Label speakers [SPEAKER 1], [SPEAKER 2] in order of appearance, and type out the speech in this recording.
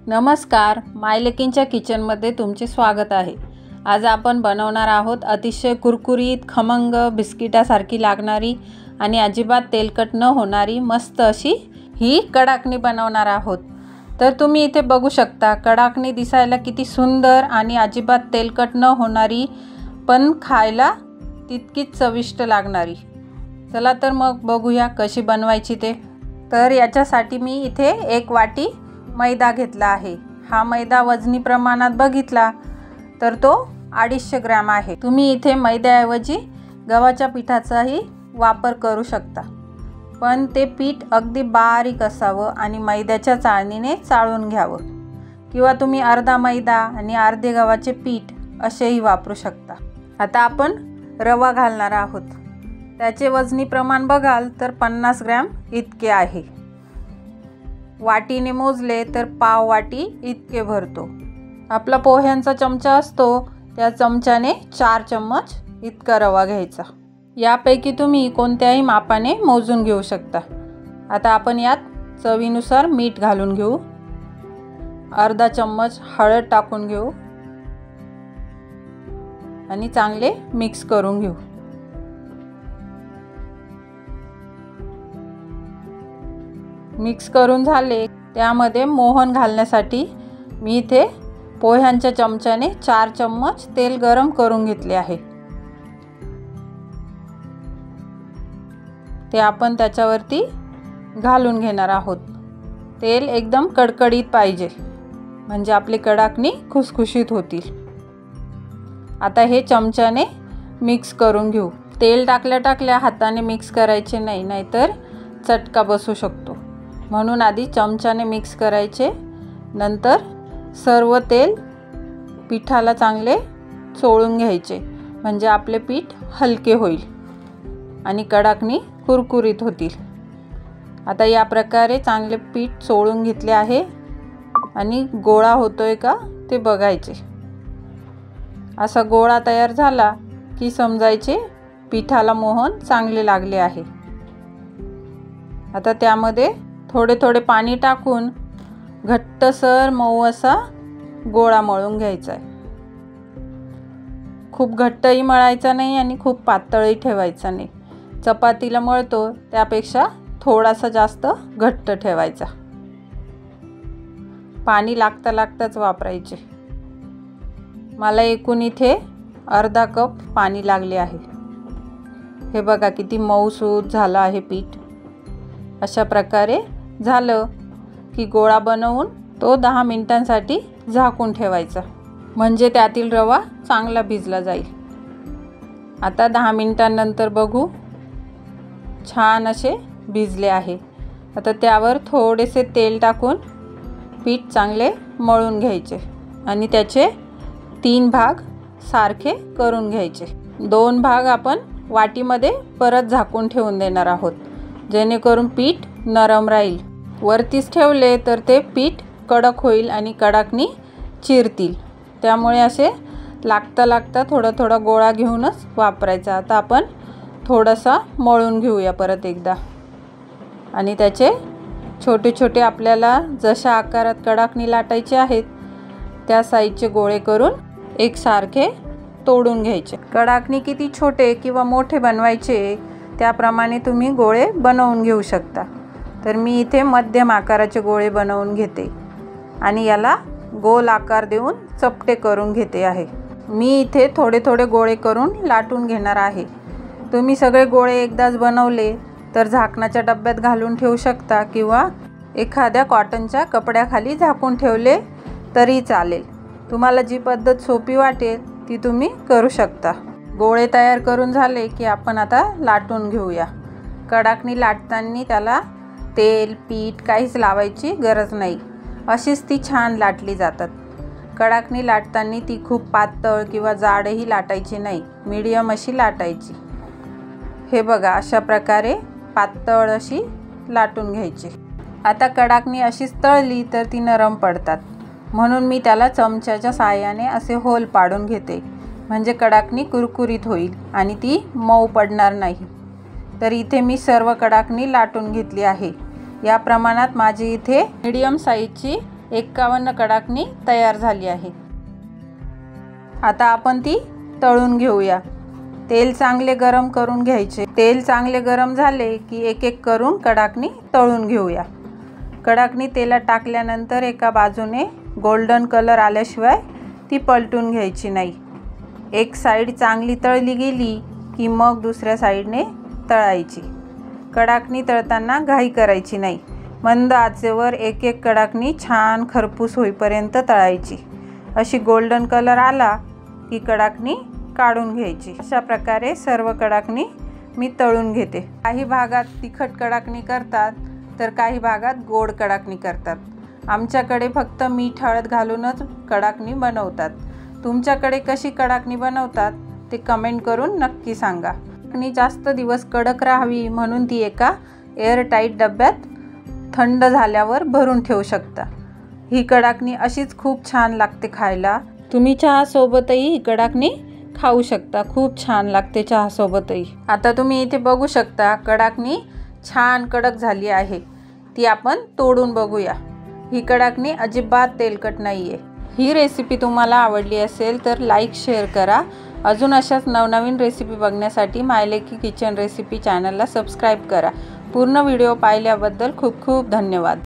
[SPEAKER 1] नमस्कार, मायलेकींच्या किचनमध्ये तुमचे स्वागत आहे। आज आपण बनवणार आहोत अतिशय कुरकुरीत खमंग बिस्किटासारखी लागणारी आणि अजिबात तेलकट न होणारी मस्त अशी ही कडाकणी बनवणार आहोत। तर तुम्ही इथे बघू शकता कडाकणी दिसायला किती सुंदर आणि अजिबात तेलकट न होणारी पण खायला तितकीच चविष्ट लागणारी। चला तर मग बघूया कशी बनवायची ते। तर याच्यासाठी मी इथे 1 वाटी मैदा घेतला आहे। हा मैदा वजनी प्रमाणात बघितला तर तो 250 ग्रॅम आहे। तुम्ही इथे मैद्याऐवजी गव्हाच्या पिठाचाही वापर करू शकता, पण ते पीठ अगदी बारीक असावं आणि मैद्याच्या चाळणीने चाळून घ्यावं, किंवा तुम्ही अर्धा मैदा आणि अर्धे गव्हाचे पीठ असेही वापरू शकता। आता आपण रवा घालणार आहोत। त्याचे वजनी प्रमाण बघाल तर 50 ग्रॅम इतके आहे। वाटीने मोजले तर पाव वाटी इतके भरतो। आपला पोह्यांचा चमचा असतो त्या चमच्याने 4 चम्मच इतका रवा घ्यायचा। यापैकी तुम्ही कोणत्याही मापाने मोजून घेऊ शकता। आता आपण यात चवीनुसार मीठ घालून घेऊ, अर्धा चम्मच हळद टाकून घेऊ आणि चांगले मिक्स करून घेऊ। मिक्स करून झाले त्यामध्ये मोहन घालण्यासाठी मी इथे पोह्यांच्या चमच्याने 4 चम्मच तेल गरम करून घेतले आहे। ते आपण त्याच्यावरती घालून घेणार आहोत। तेल एकदम कडकडीत पाहिजे, म्हणजे आपली कडाकणी खुसखुशीत होतील। आता हे चमच्याने मिक्स करून घेऊ। तेल टाकल्या हाताने मिक्स करायचे नाही, नाहीतर चटका बसू शकतो। म्हणून आधी चमच्याने मिक्स करायचे, नंतर सर्व तेल पिठाला चांगले चोळून घ्यायचे, म्हणजे आपले पीठ हलके होईल आणि कडाकणी कुरकुरीत होतील। आता या प्रकारे चांगले पीठ चोळून घेतले आहे आणि गोळा होतोय का ते बघायचे। असा गोळा तयार झाला की समजायचे पिठाला मोहन चांगले लागले आहे। आता त्यामध्ये थोडे पाणी टाकून घट्टसर मऊ असा गोळा मळून घ्यायचा आहे। खूप घट्टही मळायचा नाही आणि खूप पातळही ठेवायचा नाही। चपातीला मळतो त्यापेक्षा थोडासा जास्त घट्ट ठेवायचा। पाणी लागताच वापरायचे। मला एकूण इथे अर्धा कप पाणी लागले आहे। हे बघा किती मऊसूत झालं आहे पीठ। अशा प्रकारे झालं की गोळा बनवून तो 10 मिनिटांसाठी झाकून ठेवायचा, म्हणजे त्यातील रवा चांगला भिजला जाईल। आता 10 मिनिटांनंतर बघू, छान असे भिजले आहे। आता त्यावर थोडेसे तेल टाकून पीठ चांगले मळून घ्यायचे आणि त्याचे 3 भाग सारखे करून घ्यायचे। 2 भाग आपण वाटीमध्ये परत झाकून ठेवून देणार आहोत, जेणेकरून पीठ नरम राहील। वरतीच ठेवले तर ते पीठ कडक होईल आणि कडाकणी चिरतील, त्यामुळे असे लागता थोडा गोळा घेऊनच वापरायचा। आता आपण थोडासा मळून घेऊया परत एकदा आणि त्याचे छोटे आपल्याला जशा आकारात कडाकणी लाटायचे आहेत त्या साईजचे गोळे करून एकसारखे तोडून घ्यायचे। कडाकणी किती छोटे किंवा मोठे बनवायचे त्याप्रमाणे तुम्ही गोळे बनवून घेऊ शकता। तर मी इथे मध्यम आकाराचे गोळे बनवून घेते आणि याला गोल आकार देऊन चपटे करून घेते आहे। मी इथे थोडे गोळे करून लाटून घेणार आहे। तुम्ही सगळे गोळे एकदाच बनवले तर झाकणाच्या डब्यात घालून ठेवू शकता, किंवा एखाद्या कॉटनच्या कपड्याखाली झाकून ठेवले तरी चालेल। तुम्हाला जी पद्धत सोपी वाटेल ती तुम्ही करू शकता। गोळे तयार करून झाले की आपण आता लाटून घेऊया। कडाकणी लाटताना त्याला तेल पीठ काहीच लावायची गरज नाही, अशीच ती छान लाटली जातात। कडाकणी लाटताना ती खूप पातळ किंवा जाडही लाटायची नाही, मीडियम अशी लाटायची। हे बघा, अशा प्रकारे पातळ अशी लाटून घ्यायची। आता कडाकणी अशीच तळली तर ती नरम पडतात, म्हणून मी त्याला चमच्याच्या साहाय्याने असे होल पाडून घेते, म्हणजे कडाकणी कुरकुरीत होईल आणि ती मऊ पडणार नाही। तर इथे मी सर्व कडाकणी लाटून घेतली आहे। या प्रमाणात माझी इथे मीडियम साईजची 51 कडाकणी तयार झाली आहे। आता आपण ती तळून घेऊया। तेल चांगले गरम करून घ्यायचे। तेल चांगले गरम झाले की एक एक करून कडाकणी तळून घेऊया। कडाकणी तेलात टाकल्यानंतर एका बाजूने गोल्डन कलर आल्याशिवाय ती पलटून घ्यायची नाही। एक साईड चांगली तळली गेली की मग दुसऱ्या साईडने तळायची। कडाकणी तळताना घाई करायची नाही। मंद आचेवर एक एक कडाकणी छान खरपूस होईपर्यंत तळायची। अशी गोल्डन कलर आला की कडाकणी काढून घ्यायची। अशा प्रकारे सर्व कडाकणी मी तळून घेते। काही भागात तिखट कडाकणी करतात तर काही भागात गोड कडाकणी करतात। आमच्याकडे फक्त मीठ हळद घालूनच कडाकणी बनवतात। तुमच्याकडे कशी कडाकणी बनवतात ते कमेंट करून नक्की सांगा। कडाकणी जास्त दिवस कडक राहावी म्हणून ती एका एअरटाईट डब्यात थंड झाल्यावर भरून ठेवू शकता। ही कडाकणी अशीच खूप छान लागते खायला। तुम्ही चहा सोबतही ही कडाकणी खाऊ शकता। खूप छान लागते चहा सोबतही। आता तुम्ही इथे बघू शकता कडाकणी छान कडक झाली आहे। ती आपण तोडून बघूया। ही कडाकणी अजिबात तेलकट नाहीये। ही रेसिपी तुम्हाला आवडली असेल तर लाईक शेअर करा। अजून अशाच नवनवीन रेसिपी बघण्यासाठी माय लेकी किचन रेसिपी चॅनलला सबस्क्राईब करा। पूर्ण व्हिडिओ पाहिल्याबद्दल खूप खूप धन्यवाद।